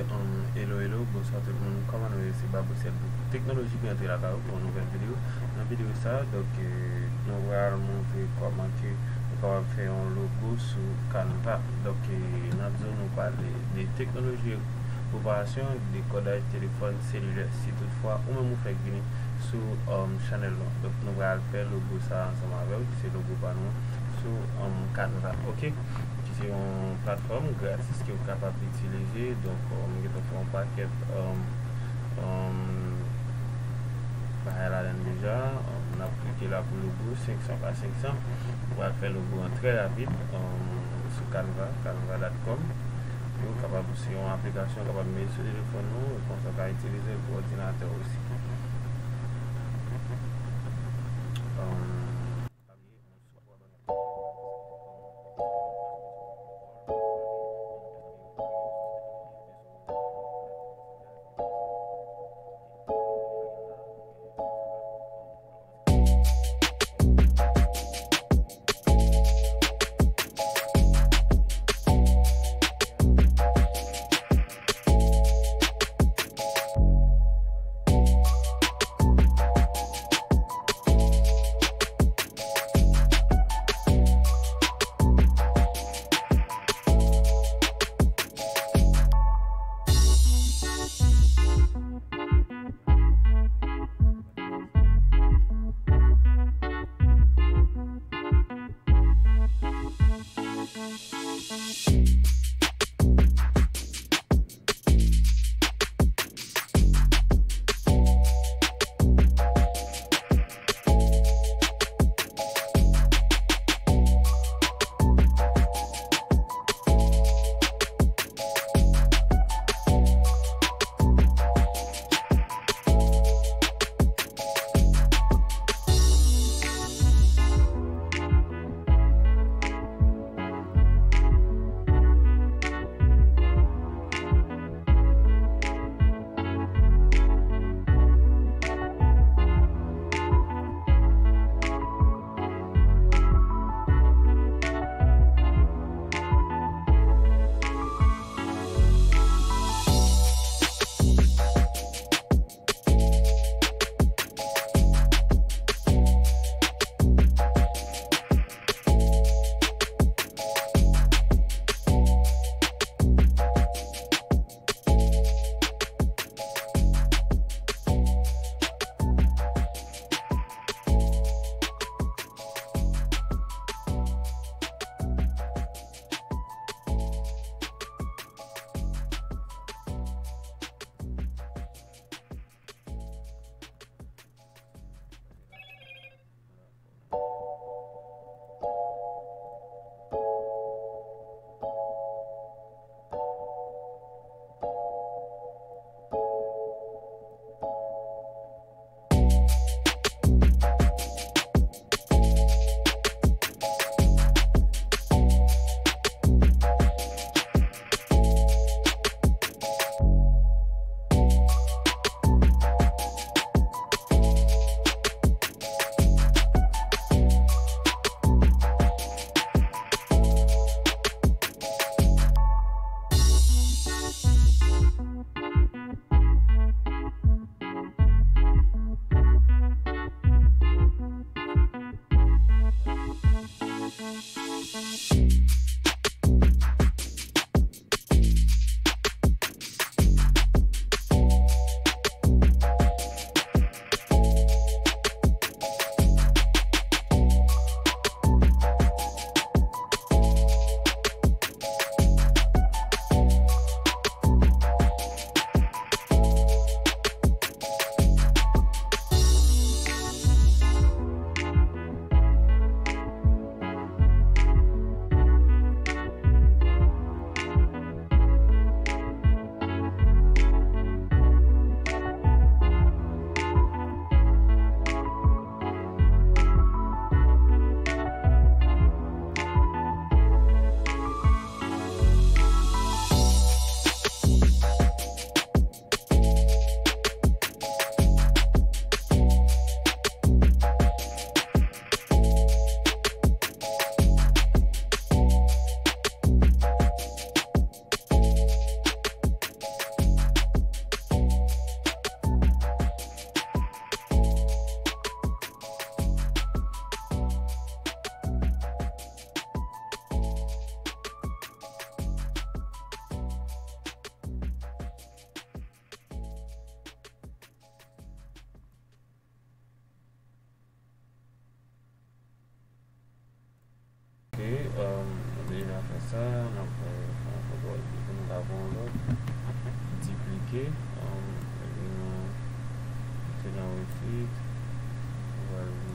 Hello, bonsoir tout le monde. Comment nous c'est Babo, c'est technologie qui entre la carrière pour une nouvelle vidéo. Dans la vidéo ça, donc nous allons montrer comment que nous pouvons faire un logo sur Canva. Donc dans la zone nous parler des technologies opération, des codages téléphone cellulaire. Si toutefois ou même vous faites venir sur channel. Donc nous allons faire le logo ça ensemble avec, c'est le logo par nous sur Canva. Ok. C'est une plateforme gratuite que vous êtes capable d'utiliser. Donc, on a un paquet déjà. On a cliqué là pour le logo 500 par 500. On va faire le logo très rapide sur Canva, canva.com. Vous êtes capable aussi une application capable de mettre sur le téléphone et qu'on peut utiliser pour l'ordinateur aussi. déjà fait ça, nous avons l'autre, dupliquer, c'est dans le site, on va le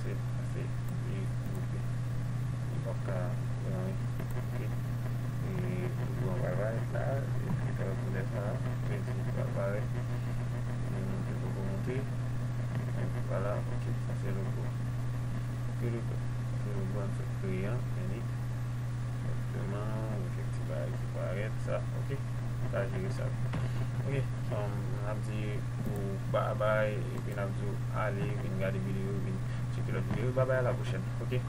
c'est groupé. Il va pas ok. Et on va être là, et puis ça va poser ça, et puis ça va apparaître. Je peux monter. Voilà, ok, ça c'est le logo. C'est le logo en fait Creer, unique. Exactement, effectivement, il faut arrêter ça, ok. Ça gérer ça. Ok, on a dit bye bye, et puis on a dit allez, regarder la vidéo, checker la vidéo, bye bye à la prochaine, ok.